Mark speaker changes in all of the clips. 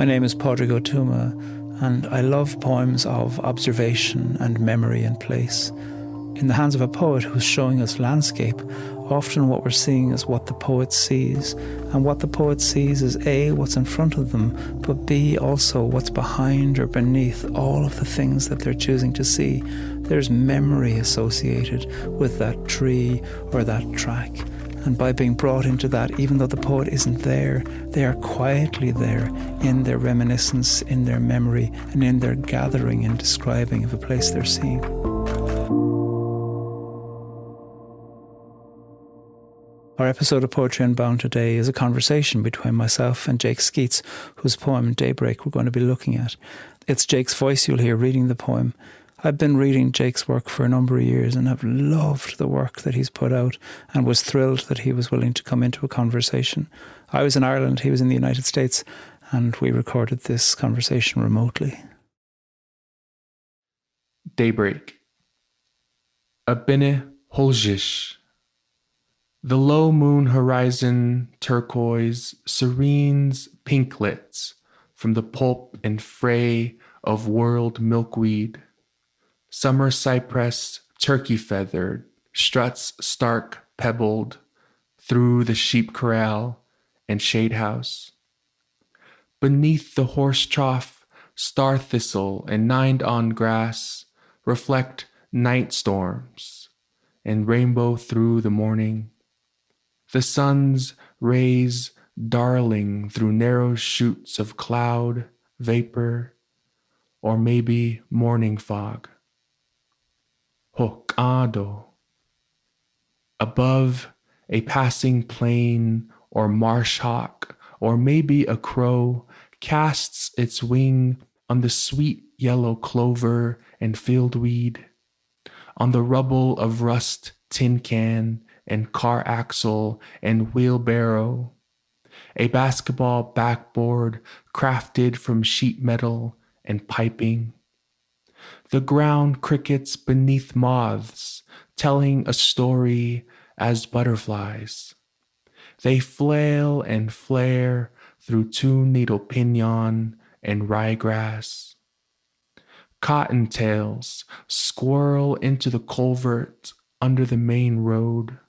Speaker 1: My name is Padraig O'Tuma, and I love poems of observation and memory and place. In the hands of a poet who's showing us landscape, often what we're seeing is what the poet sees. And what the poet sees is A, what's in front of them, but B, also what's behind or beneath all of the things that they're choosing to see. There's memory associated with that tree or that track. And by being brought into that, even though the poet isn't there, they are quietly there in their reminiscence, in their memory, and in their gathering and describing of a place they're seeing. Our episode of Poetry Unbound today is a conversation between myself and Jake Skeets, whose poem Daybreak we're going to be looking at. It's Jake's voice you'll hear reading the poem. I've been reading Jake's work for a number of years and have loved the work that he's put out and was thrilled that he was willing to come into a conversation. I was in Ireland, he was in the United States, and we recorded this conversation remotely.
Speaker 2: Daybreak. Abine Holjish. The low moon horizon turquoise serenes pinklets from the pulp and fray of world milkweed. Summer cypress, turkey-feathered, struts stark pebbled through the sheep corral and shade house. Beneath the horse trough, star thistle and nined-on grass reflect night storms and rainbow through the morning. The sun's rays darling through narrow shoots of cloud, vapor, or maybe morning fog. Hokkaido. Above, a passing plane or marsh hawk, or maybe a crow, casts its wing on the sweet yellow clover and fieldweed, on the rubble of rust tin can and car axle and wheelbarrow, a basketball backboard crafted from sheet metal and piping. The ground crickets beneath moths, telling a story as butterflies. They flail and flare through two-needle pinyon and ryegrass. Cottontails squirrel into the culvert under the main road,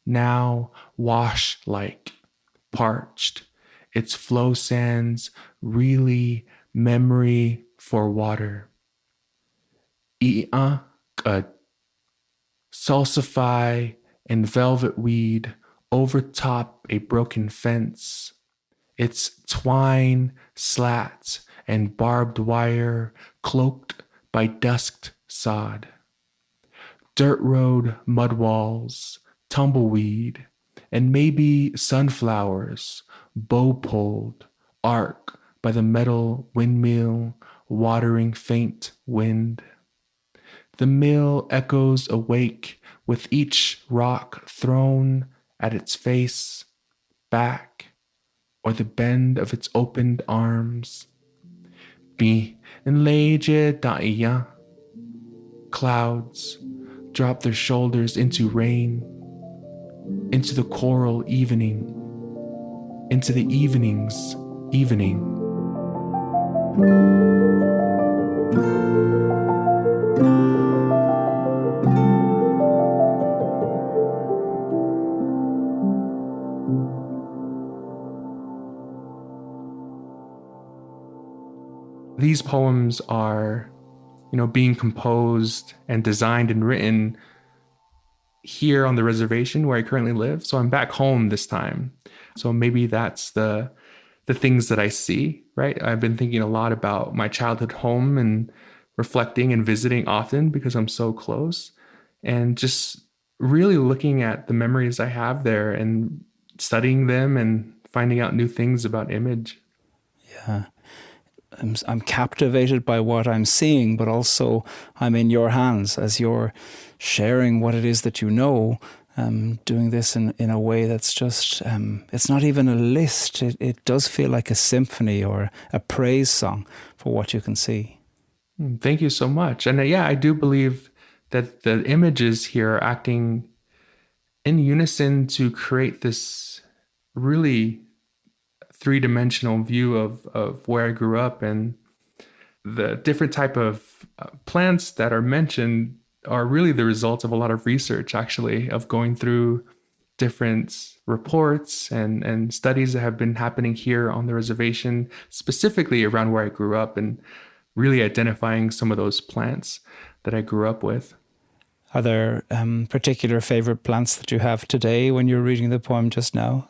Speaker 2: now wash-like, parched, its flow sands really memory for water. Salsify and velvet weed overtop a broken fence, its twine slats and barbed wire cloaked by dusked sod. Dirt road mud walls, tumbleweed, and maybe sunflowers bow-poled arc by the metal windmill watering faint wind. The mill echoes awake with each rock thrown at its face, back, or the bend of its opened arms. Bi enleje da'iya. Clouds drop their shoulders into rain, into the choral evening, into the evening's evening. These poems are, being composed and designed and written here on the reservation where I currently live. So I'm back home this time. So maybe that's the things that I see, right? I've been thinking a lot about my childhood home and reflecting and visiting often because I'm so close, and just really looking at the memories I have there and studying them and finding out new things about image.
Speaker 1: Yeah. I'm captivated by what I'm seeing, but also I'm in your hands as you're sharing what it is that you know, doing this in a way that's just, it's not even a list. It does feel like a symphony or a praise song for what you can see.
Speaker 2: Thank you so much. And I do believe that the images here are acting in unison to create this really three-dimensional view of where I grew up, and the different type of plants that are mentioned are really the results of a lot of research, actually, of going through different reports and studies that have been happening here on the reservation, specifically around where I grew up, and really identifying some of those plants that I grew up with.
Speaker 1: Are there particular favorite plants that you have today when you're reading the poem just now?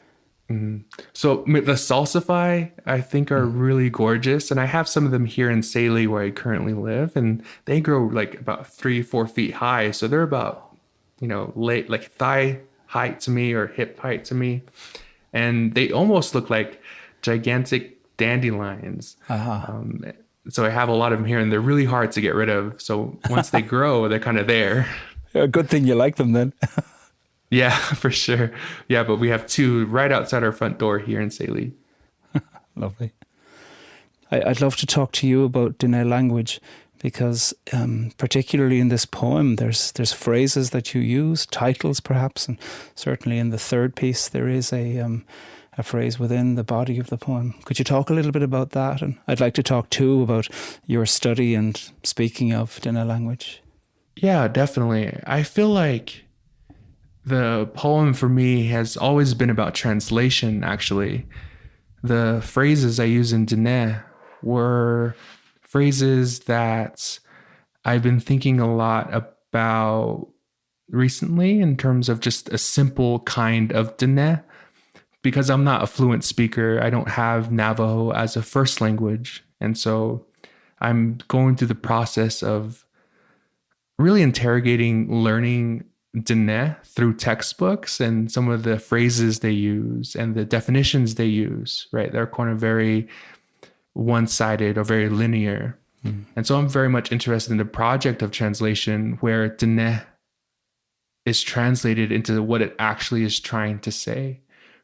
Speaker 2: So the salsify, I think, are really gorgeous. And I have some of them here in Saley, where I currently live. And they grow like about 3-4 feet high. So they're about, like thigh height to me, or hip height to me. And they almost look like gigantic dandelions. So I have a lot of them here, and they're really hard to get rid of. So once they grow, they're kind of there.
Speaker 1: A good thing you like them then.
Speaker 2: Yeah, for sure. Yeah, but we have two right outside our front door here in Saley.
Speaker 1: Lovely. I'd love to talk to you about Diné language, because particularly in this poem, there's phrases that you use, titles perhaps, and certainly in the third piece there is a phrase within the body of the poem. Could you talk a little bit about that? And I'd like to talk too about your study and speaking of Diné language.
Speaker 2: Yeah, definitely. I feel like the poem for me has always been about translation, actually. The phrases I use in Diné were phrases that I've been thinking a lot about recently in terms of just a simple kind of Diné. Because I'm not a fluent speaker, I don't have Navajo as a first language. And so I'm going through the process of really interrogating learning Diné through textbooks and some of the phrases they use and the definitions they use, right? They're kind of very one-sided or very linear. And so I'm very much interested in the project of translation where Diné is translated into what it actually is trying to say,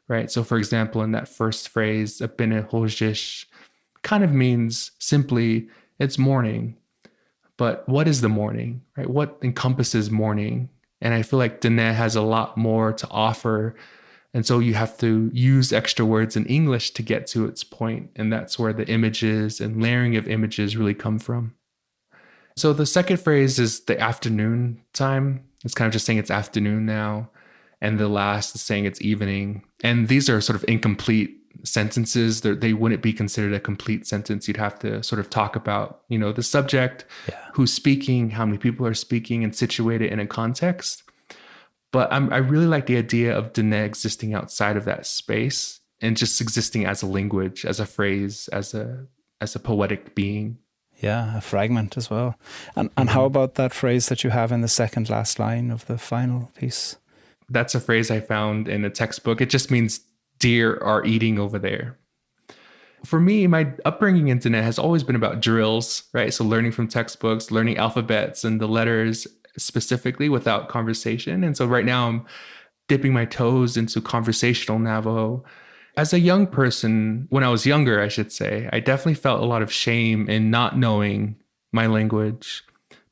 Speaker 2: right? So for example, in that first phrase, Apene Hojish kind of means simply it's morning. But what is the morning, right? What encompasses morning? And I feel like Diné has a lot more to offer. And so you have to use extra words in English to get to its point. And that's where the images and layering of images really come from. So the second phrase is the afternoon time. It's kind of just saying it's afternoon now. And the last is saying it's evening. And these are sort of incomplete sentences. They wouldn't be considered a complete sentence. You'd have to sort of talk about, the subject, who's speaking, how many people are speaking, and situate it in a context. But I really like the idea of Diné existing outside of that space and just existing as a language, as a phrase, as a poetic being.
Speaker 1: Yeah, a fragment as well. And how about that phrase that you have in the second last line of the final piece?
Speaker 2: That's a phrase I found in a textbook. It just means deer are eating over there. For me, my upbringing in Diné has always been about drills, right? So learning from textbooks, learning alphabets and the letters specifically without conversation. And so right now I'm dipping my toes into conversational Navajo. As a young person, when I was younger, I should say, I definitely felt a lot of shame in not knowing my language.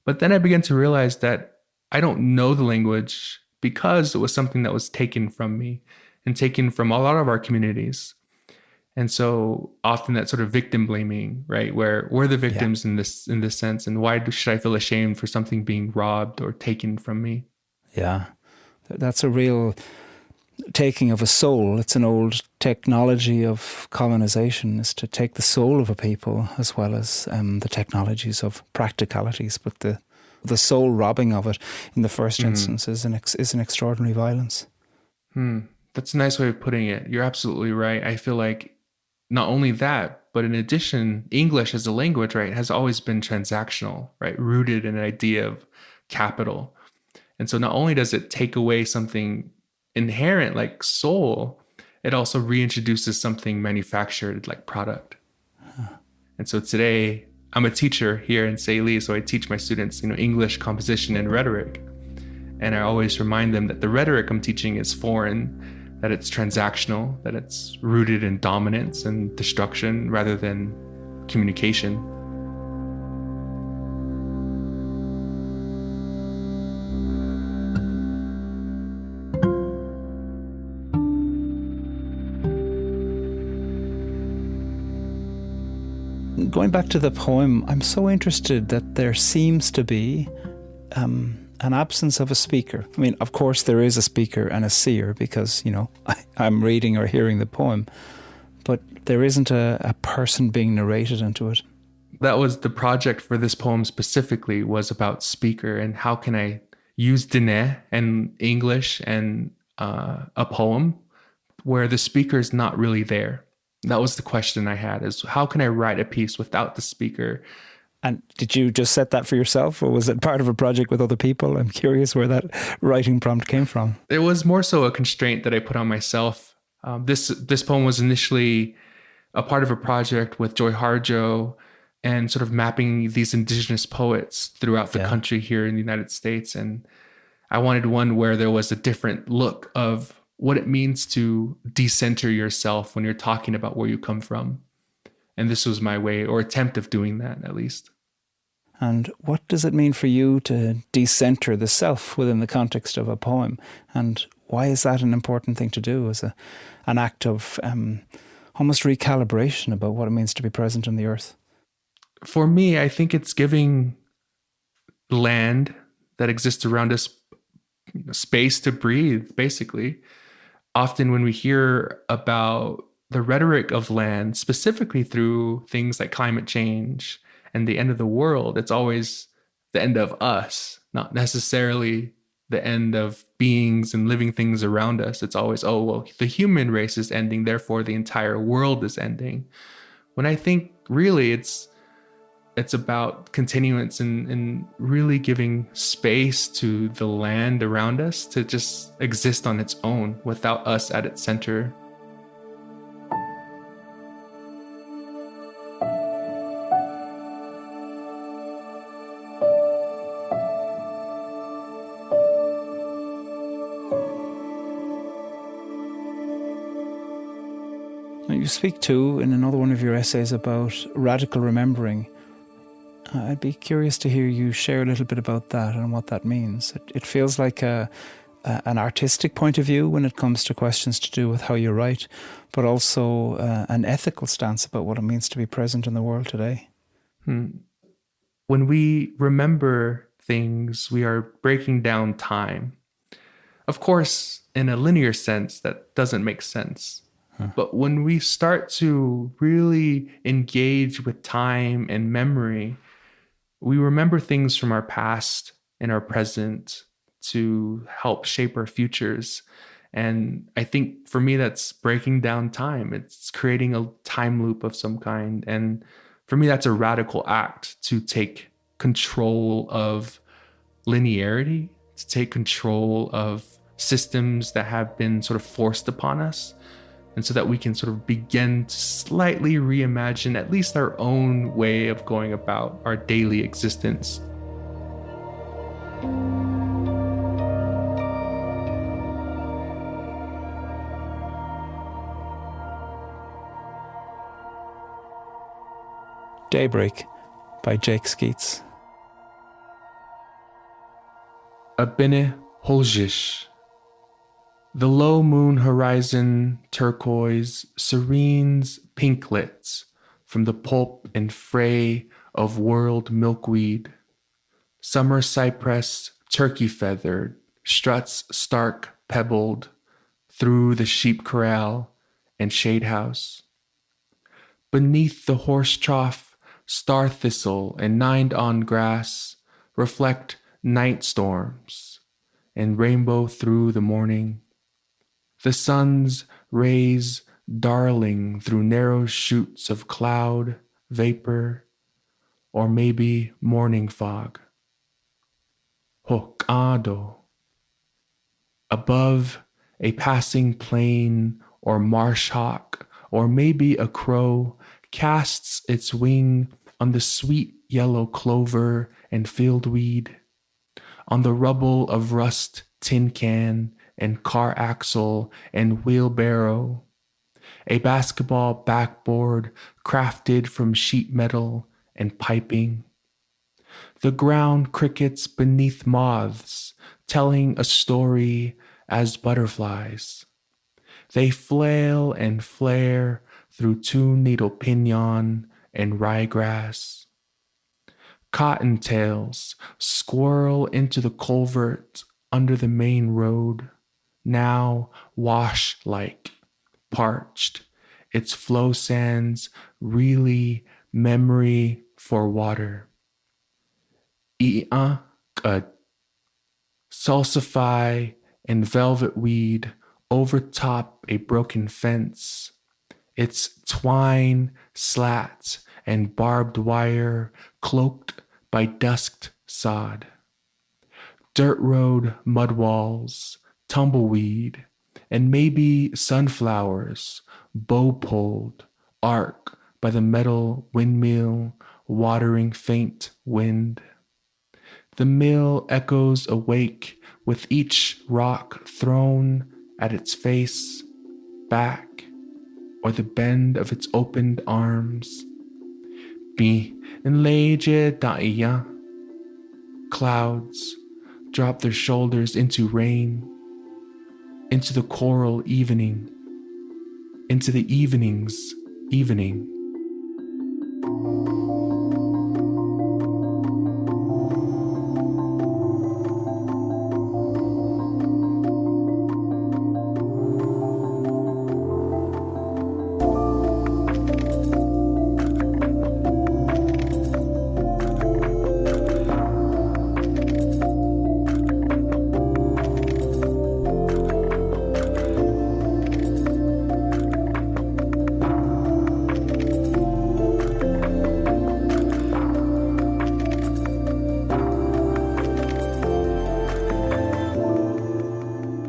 Speaker 2: But then I began to realize that I don't know the language because it was something that was taken from me and taken from a lot of our communities. And so often that sort of victim blaming, right? Where we're the victims in this sense. And why should I feel ashamed for something being robbed or taken from me?
Speaker 1: Yeah, that's a real taking of a soul. It's an old technology of colonization, is to take the soul of a people as well as the technologies of practicalities. But the soul robbing of it in the first instance is an extraordinary violence.
Speaker 2: That's a nice way of putting it. You're absolutely right. I feel like not only that, but in addition, English as a language, right, has always been transactional, right, rooted in an idea of capital. And so not only does it take away something inherent like soul, it also reintroduces something manufactured like product. And so today, I'm a teacher here in Saley, so I teach my students, English composition and rhetoric. And I always remind them that the rhetoric I'm teaching is foreign, that it's transactional, that it's rooted in dominance and destruction rather than communication.
Speaker 1: Going back to the poem, I'm so interested that there seems to be an absence of a speaker. I mean, of course, there is a speaker and a seer because, I'm reading or hearing the poem, but there isn't a person being narrated into it.
Speaker 2: That was the project for this poem specifically, was about speaker and how can I use Dene and English and a poem where the speaker is not really there. That was the question I had, is how can I write a piece without the speaker?
Speaker 1: And did you just set that for yourself, or was it part of a project with other people? I'm curious where that writing prompt came from.
Speaker 2: It was more so a constraint that I put on myself. This poem was initially a part of a project with Joy Harjo and sort of mapping these indigenous poets throughout the country here in the United States. And I wanted one where there was a different look of what it means to decenter yourself when you're talking about where you come from. And this was my way, or attempt of doing that, at least.
Speaker 1: And what does it mean for you to decenter the self within the context of a poem? And why is that an important thing to do as an act of almost recalibration about what it means to be present on the earth?
Speaker 2: For me, I think it's giving land that exists around us space to breathe, basically. Often when we hear about the rhetoric of land, specifically through things like climate change and the end of the world, it's always the end of us, not necessarily the end of beings and living things around us. It's always, oh, well, the human race is ending, therefore the entire world is ending. When I think really it's about continuance and really giving space to the land around us to just exist on its own without us at its center.
Speaker 1: You speak too in another one of your essays about radical remembering. I'd be curious to hear you share a little bit about that and what that means. It feels like an artistic point of view when it comes to questions to do with how you write, but also an ethical stance about what it means to be present in the world today.
Speaker 2: When we remember things, we are breaking down time. Of course, in a linear sense, that doesn't make sense. But when we start to really engage with time and memory, we remember things from our past and our present to help shape our futures. And I think for me, that's breaking down time. It's creating a time loop of some kind. And for me, that's a radical act to take control of linearity, to take control of systems that have been sort of forced upon us. And so that we can sort of begin to slightly reimagine at least our own way of going about our daily existence.
Speaker 1: Daybreak by Jake Skeets.
Speaker 2: Abine Holjish. The low moon horizon, turquoise, serenes pinklets from the pulp and fray of world milkweed. Summer cypress, turkey feathered, struts stark pebbled through the sheep corral and shade house. Beneath the horse trough, star thistle and nined-on grass reflect night storms and rainbow through the morning. The sun's rays darling through narrow shoots of cloud, vapor, or maybe morning fog. Hokkaido. Above, a passing plane or marsh hawk, or maybe a crow, casts its wing on the sweet yellow clover and fieldweed, on the rubble of rust tin can and car axle and wheelbarrow, a basketball backboard crafted from sheet metal and piping. The ground crickets beneath moths, telling a story as butterflies. They flail and flare through two-needle pinion and ryegrass. Cottontails squirrel into the culvert under the main road, now wash-like, parched, its flow sands really memory for water. Salsify and velvet weed overtop a broken fence, its twine, slats, and barbed wire cloaked by dusked sod. Dirt road mud walls, tumbleweed, and maybe sunflowers, bow-poled, arc by the metal windmill, watering faint wind. The mill echoes awake with each rock thrown at its face, back, or the bend of its opened arms. "28ba41057bff414bb9d8e9565c85a905." Clouds drop their shoulders into rain, into the choral evening, into the evening's evening.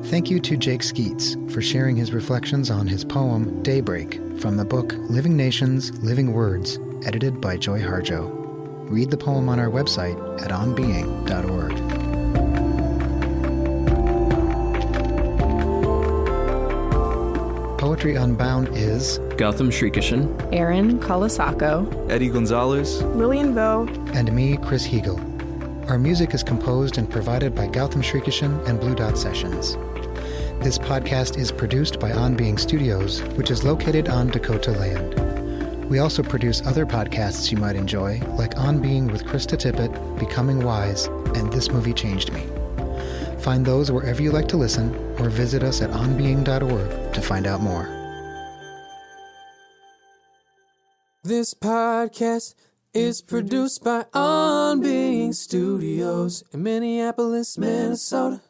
Speaker 3: Thank you to Jake Skeets for sharing his reflections on his poem Daybreak from the book Living Nations, Living Words, edited by Joy Harjo. Read the poem on our website at onbeing.org. Poetry Unbound is
Speaker 4: Gautam Shrikishan,
Speaker 5: Aaron Colasacco,
Speaker 6: Eddie Gonzalez,
Speaker 5: Lillian Vo,
Speaker 3: and me, Chris Hegel. Our music is composed and provided by Gautam Shrikishan and Blue Dot Sessions. This podcast is produced by On Being Studios, which is located on Dakota land. We also produce other podcasts you might enjoy, like On Being with Krista Tippett, Becoming Wise, and This Movie Changed Me. Find those wherever you like to listen, or visit us at onbeing.org to find out more.
Speaker 7: This podcast is produced by On Being Studios in Minneapolis, Minnesota.